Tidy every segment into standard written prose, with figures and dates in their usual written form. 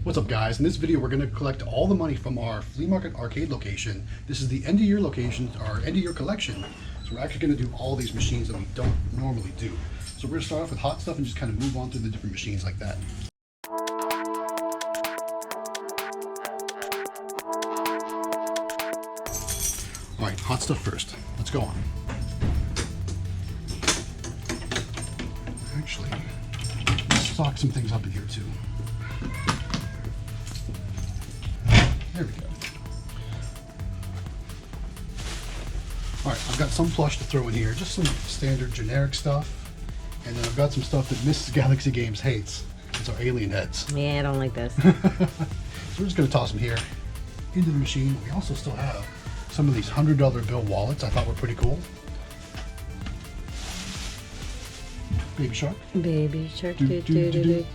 What's up, guys? In this video we're going to collect all the money from our flea market arcade location. This is the end of year location, our end of year collection. So we're actually going to do all these machines that we don't normally do. So we're going to start off with hot stuff and just kind of move on through the different machines like that. Alright, hot stuff first. Let's go on. Actually, let's stock some things up in here too. There we go. Alright, I've got some plush to throw in here, just some standard generic stuff. And then I've got some stuff that Mrs. Galaxy Games hates. It's our alien heads. Yeah, I don't like this. So we're just going to toss them here into the machine. We also still have some of these $100 bill wallets I thought were pretty cool. Baby shark. Baby shark. Do, do, do, do.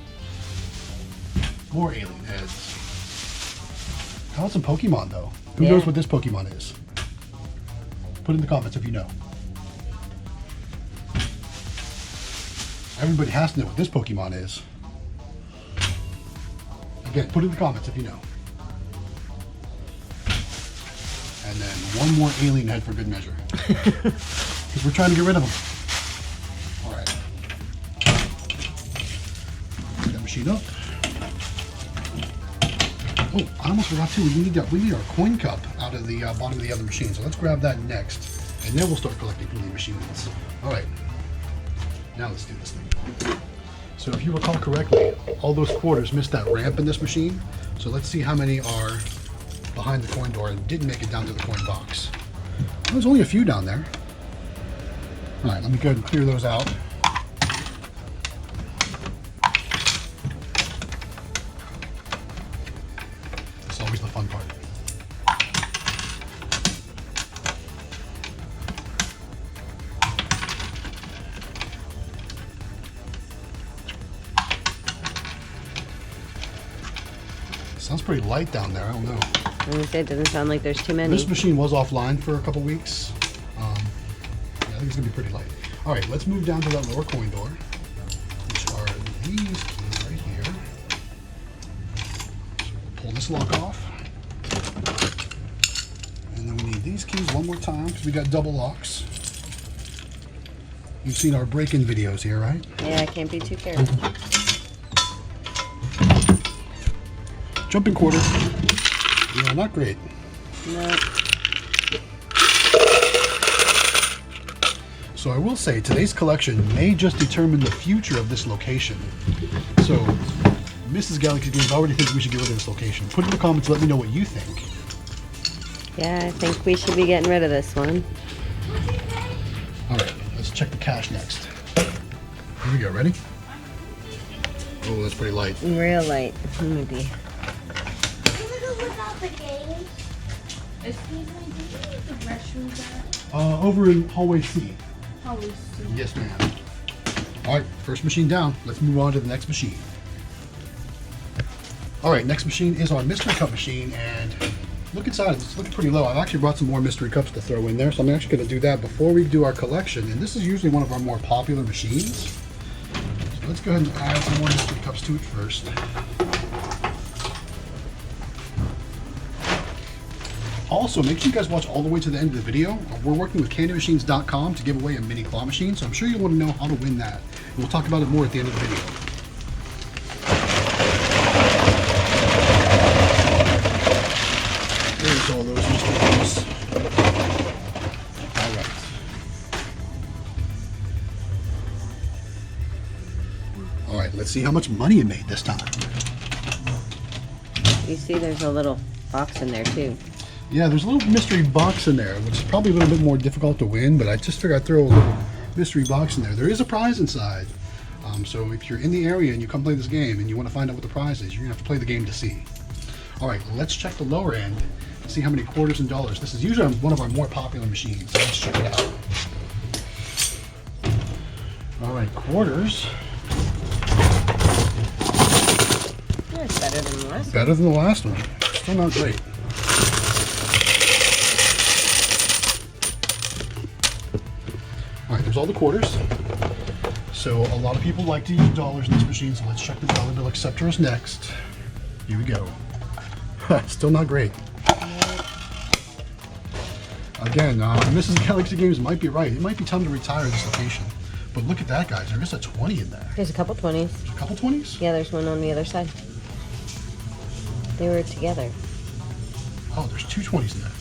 More alien heads. How about some Pokemon though? Who knows what this Pokemon is? Put in the comments if you know. Everybody has to know what this Pokemon is. Again, put in the comments if you know. And then one more alien head for good measure. Because we're trying to get rid of them. Alright. Put that machine up. Oh, I almost forgot too. We need our coin cup out of the bottom of the other machine. So let's grab that next, and then we'll start collecting from the machines. All right. Now let's do this thing. So if you recall correctly, all those quarters missed that ramp in this machine. So let's see how many are behind the coin door and didn't make it down to the coin box. There's only a few down there. All right, let me go ahead and clear those out. Always the fun part. Sounds pretty light down there. I don't know. I was gonna say, it doesn't sound like there's too many. This machine was offline for a couple weeks. Yeah, I think it's gonna be pretty light. All right, let's move down to that lower coin door, which are these keys right here. Pull this lock off. And then we need these keys one more time because we got double locks. You've seen our break-in videos here, right? Yeah, I can't be too careful. Jumping quarter. Yeah, not great. No. So I will say today's collection may just determine the future of this location. So Mrs. Galaxy Games already thinks we should get rid of this location. Put in the comments, let me know what you think. Yeah, I think we should be getting rid of this one. All right, let's check the cash next. Here we go, ready? Oh, that's pretty light. Real light. Maybe. Excuse me, do you need the restrooms at? Over in hallway C. Hallway C. Yes, ma'am. All right, first machine down. Let's move on to the next machine. All right, next machine is our mystery cup machine, and look inside. It's looking pretty low. I've actually brought some more mystery cups to throw in there, so I'm actually going to do that before we do our collection. And this is usually one of our more popular machines. So let's go ahead and add some more mystery cups to it first. Also, make sure you guys watch all the way to the end of the video. We're working with candymachines.com to give away a mini claw machine, so I'm sure you want to know how to win that. And we'll talk about it more at the end of the video. There's all those mysteries. All right. All right, let's see how much money it made this time. You see there's a little box in there too. Yeah, there's a little mystery box in there, which is probably a little bit more difficult to win, but I just figured I'd throw a little mystery box in there. There is a prize inside. So if you're in the area and you come play this game and you want to find out what the prize is, you're going to have to play the game to see. All right, let's check the lower end and see how many quarters and dollars. This is usually one of our more popular machines, so let's check it out. All right, quarters. Yeah, it's better than the last one. Better than the last one. Still not great. All right, there's all the quarters. So a lot of people like to use dollars in this machine, so let's check the dollar bill acceptors next. Here we go. Still not great. Again, Mrs. Galaxy Games might be right. It might be time to retire this location. But look at that, guys. There is a 20 in there. There's a couple 20s. There's a couple 20s? Yeah, there's one on the other side. They were together. Oh, there's two 20s in there.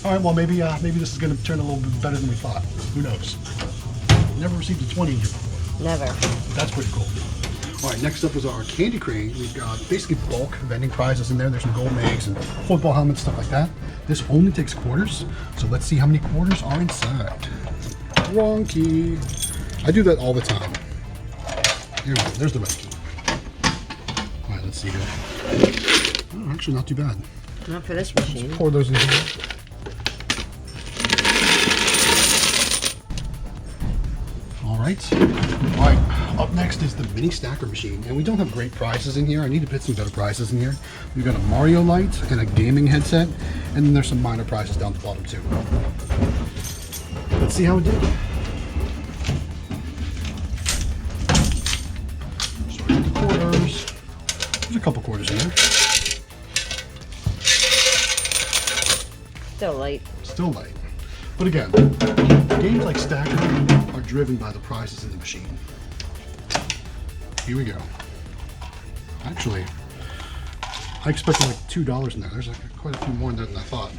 All right, well, maybe this is going to turn a little bit better than we thought. Who knows? Never received a 20 in here before. Never. That's pretty cool. All right, next up is our candy crane. We've got basically bulk vending prizes in there. There's some gold eggs and football helmets, stuff like that. This only takes quarters, so let's see how many quarters are inside. Wrong key. I do that all the time. Here we go. There's the right key. All right, let's see here. Oh, actually, not too bad. Not for this machine. Pour those in here. All right. All right. Up next is the mini stacker machine, and we don't have great prizes in here. I need to put some better prizes in here. We've got a Mario light and a gaming headset, and then there's some minor prizes down the bottom too. Let's see how it did. So we got the quarters. There's a couple quarters in there. Still light. Still light. But again, games like Stacker are driven by the prizes in the machine. Here we go. Actually, I expected like $2 in there. There's like quite a few more in there than I thought.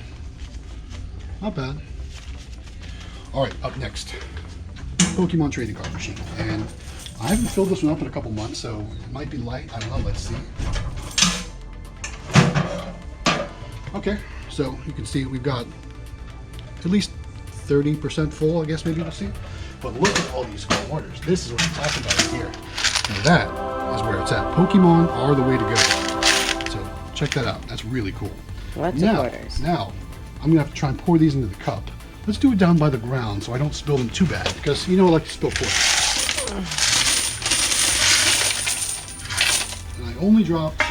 Not bad. All right, up next, Pokemon trading card machine. And I haven't filled this one up in a couple months, so it might be light. I don't know. Let's see. Okay, so you can see we've got at least 30% full, I guess maybe you'll see. But look at all these quarters. This is what I'm talking about here. And that is where it's at. Pokemon are the way to go. So check that out. That's really cool. Lots of quarters. Now, I'm going to have to try and pour these into the cup. Let's do it down by the ground so I don't spill them too bad. Because you know I like to spill quarters. And I only dropped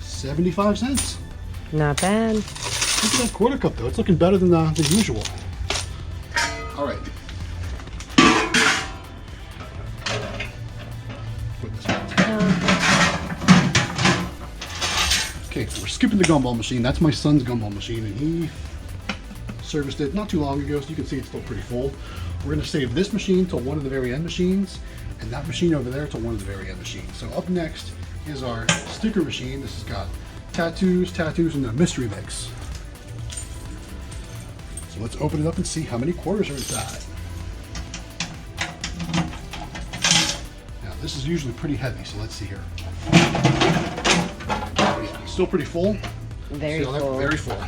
75 cents. Not bad. Look at that quarter cup though. It's looking better than the usual. All right. Put this back. Okay, so we're skipping the gumball machine. That's my son's gumball machine, and he serviced it not too long ago, so you can see it's still pretty full. We're going to save this machine till one of the very end machines, and that machine over there till one of the very end machines. So up next is our sticker machine. This has got tattoos, and a mystery mix. So let's open it up and see how many quarters are inside. Now this is usually pretty heavy, so let's see here. Oh yeah, still pretty full. Very See, full. Very full.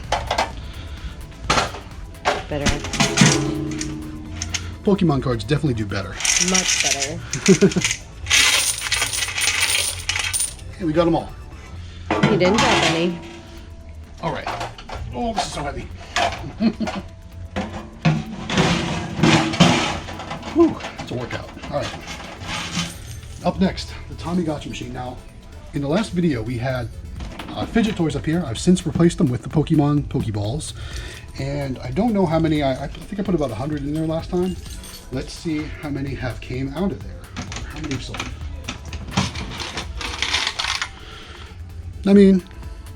Better. Pokemon cards definitely do better. Much better. Hey, we got them all. You didn't drop any. All right. Oh, this is so heavy. Whew, it's a workout. All right. Up next, the Tommy Gotcha machine. Now, in the last video, we had fidget toys up here. I've since replaced them with the Pokemon Pokeballs. And I don't know how many, I think I put about 100 in there last time. Let's see how many have came out of there. Or how many have sold. I mean,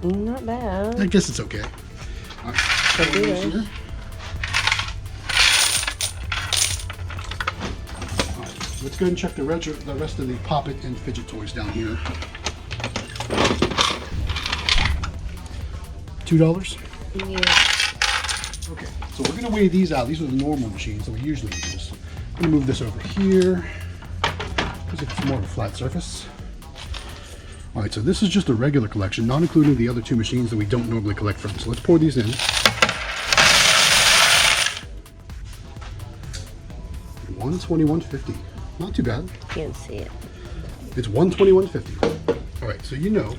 Not bad. I guess it's okay. All right. Could do this. All right. Let's go ahead and check the rest of the Pop It and fidget toys down here. $2? Yeah. Okay, so we're going to weigh these out. These are the normal machines that we usually use. I'm going to move this over here because it's more of a flat surface. All right, so this is just a regular collection, not including the other two machines that we don't normally collect from. So let's pour these in. 121.50. Not too bad. Can't see it. It's 121.50. All right, so you know,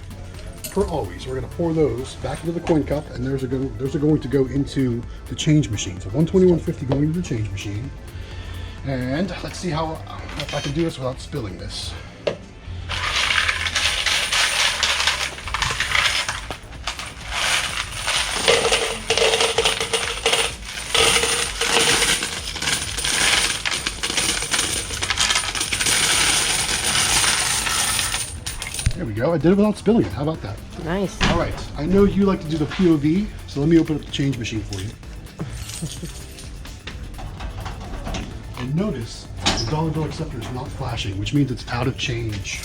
per always, we're going to pour those back into the coin cup, and those are going to go into the change machine. So 121.50 going into the change machine. And let's see how if I can do this without spilling this. There we go. go. I did it without spilling it. How about that? Nice. All right. I know you like to do the POV, so let me open up the change machine for you. And notice the dollar bill acceptor is not flashing, which means it's out of change.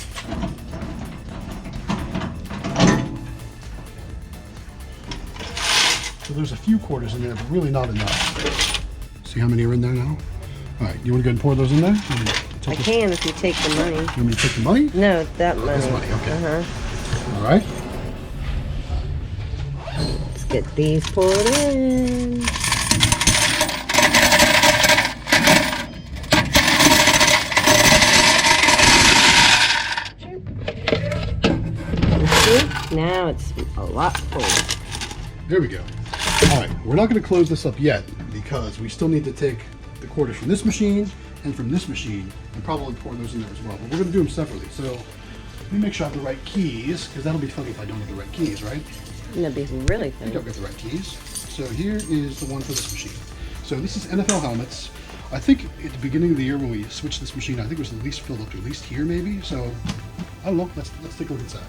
So there's a few quarters in there, but really not enough. See how many are in there now? All right, you want to go ahead and pour those in there? I can if you take the money. You want me to take the money? No, that money. This money, okay. Uh-huh. All right. Let's get these poured in. See? Now it's a lot fuller. There we go. All right, we're not going to close this up yet because we still need to take the quarters from this machine and from this machine and probably pour those in there as well. But we're going to do them separately. So let me make sure I have the right keys, because that'll be funny if I don't have the right keys, right? That'd be really I funny. think I've got the right keys. So here is the one for this machine. So this is NFL helmets. I think at the beginning of the year when we switched this machine, I think it was at least filled up to at least here maybe. So I don't know. Let's take a look inside.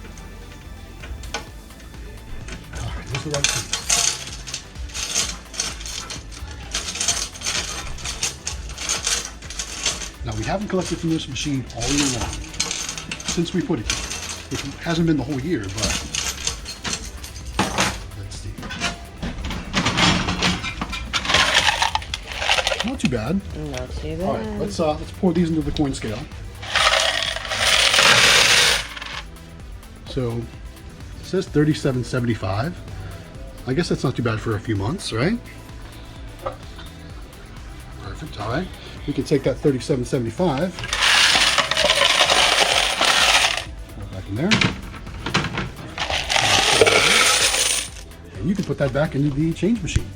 All right, there's the right key. Now we haven't collected from this machine all year long since we put it here, which hasn't been the whole year, but let's see. Not too bad. Not too bad. All right, let's pour these into the coin scale. So it says $37.75. I guess that's not too bad for a few months, right? Perfect. All right. We can take that $37.75. Back in there. And you can put that back into the change machine.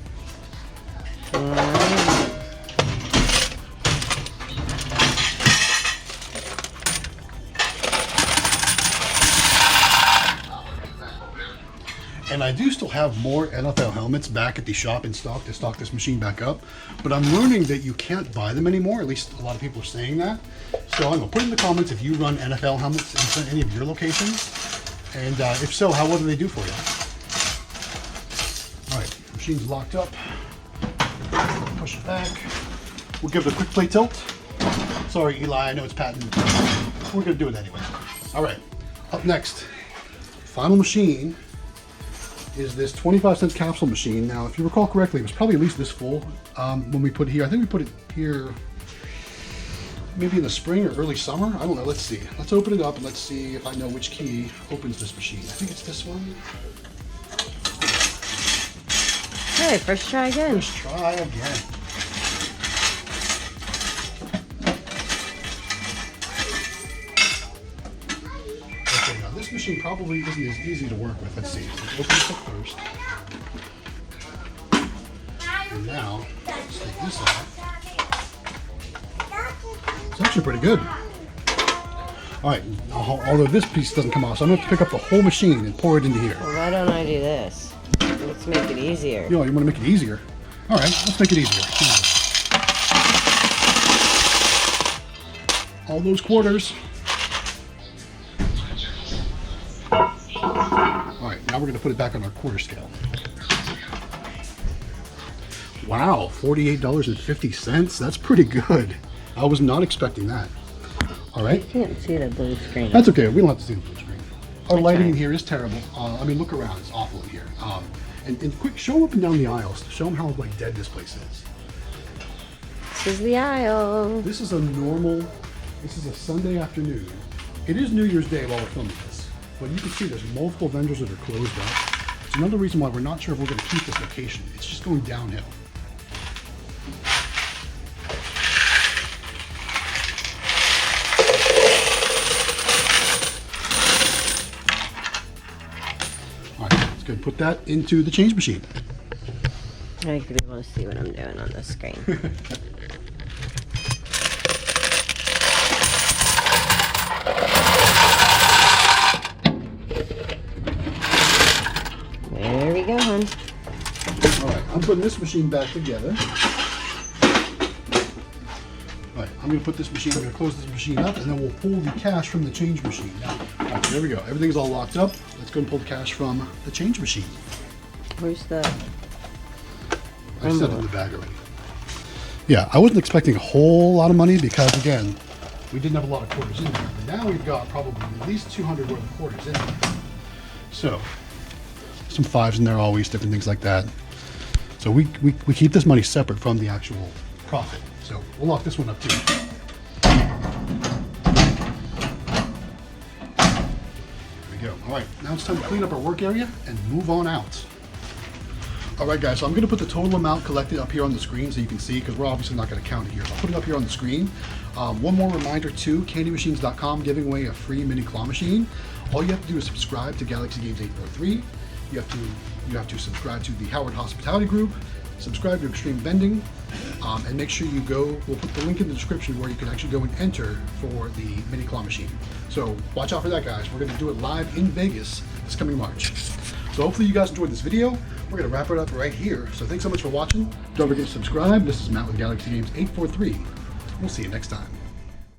And I do still have more NFL helmets back at the shop in stock to stock this machine back up, but I'm learning that you can't buy them anymore. At least a lot of people are saying that. So I'm gonna put in the comments if you run NFL helmets in any of your locations, and if so, what do they do for you? All right, machine's locked up. Push it back. We'll give it a quick play tilt. Sorry, Eli, I know it's patent. We're gonna do it anyway. All right, up next, final machine is this 25-cent capsule machine. Now, if you recall correctly, it was probably at least this full when we put it here. I think we put it here maybe in the spring or early summer. I don't know. Let's see. Let's open it up and let's see if I know which key opens this machine. I think it's this one. Okay, first try again. Let's try again. Okay, now this machine probably isn't as easy to work with. Let's see. Let's open this up first. And now, let's take this off. It's actually pretty good. All right, although this piece doesn't come off, so I'm gonna have to pick up the whole machine and pour it into here. Well, why don't I do this? Let's make it easier. You wanna make it easier? All right, let's make it easier. All those quarters. All right, now we're gonna put it back on our quarter scale. Wow, $48.50. That's pretty good. I was not expecting that. All right. I can't see the blue screen. That's okay. We don't have to see the blue screen. Our lighting Okay. in here is terrible. I mean, look around. It's awful in here. And quick, show up and down the aisles. Show them how like dead this place is. This is the aisle. This is a Sunday afternoon. It is New Year's Day while we're filming this, but you can see there's multiple vendors that are closed up. It's another reason why we're not sure if we're going to keep this location. It's just going downhill. All right, let's go and put that into the change machine. I like to be able to see what I'm doing on the screen. There we go, hon. All right, I'm putting this machine back together. All right, I'm going to put this machine, I'm going to close this machine up, and then we'll pull the cash from the change machine. Now, There we go. Everything's all locked up. Let's go and pull the cash from the change machine. Where's the... I set it in the bag already. Yeah, I wasn't expecting a whole lot of money because, again, we didn't have a lot of quarters in there. But now we've got probably at least 200 worth of quarters in there. So, some fives in there always, different things like that. So we keep this money separate from the actual profit. So we'll lock this one up too. There we go. All right, now it's time to clean up our work area and move on out. All right, guys, so I'm going to put the total amount collected up here on the screen so you can see, because we're obviously not going to count it here. So I'll put it up here on the screen. One more reminder too, candymachines.com giving away a free mini claw machine. All you have to do is subscribe to Galaxy Games 843. You have to subscribe to the Howard Hospitality Group, subscribe to Extreme Vending, and make sure you go, we'll put the link in the description where you can actually go and enter for the mini claw machine. So watch out for that, guys. We're going to do it live in Vegas this coming March. So hopefully you guys enjoyed this video. We're going to wrap it up right here. So thanks so much for watching. Don't forget to subscribe. This is Matt with Galaxy Games 843. We'll see you next time.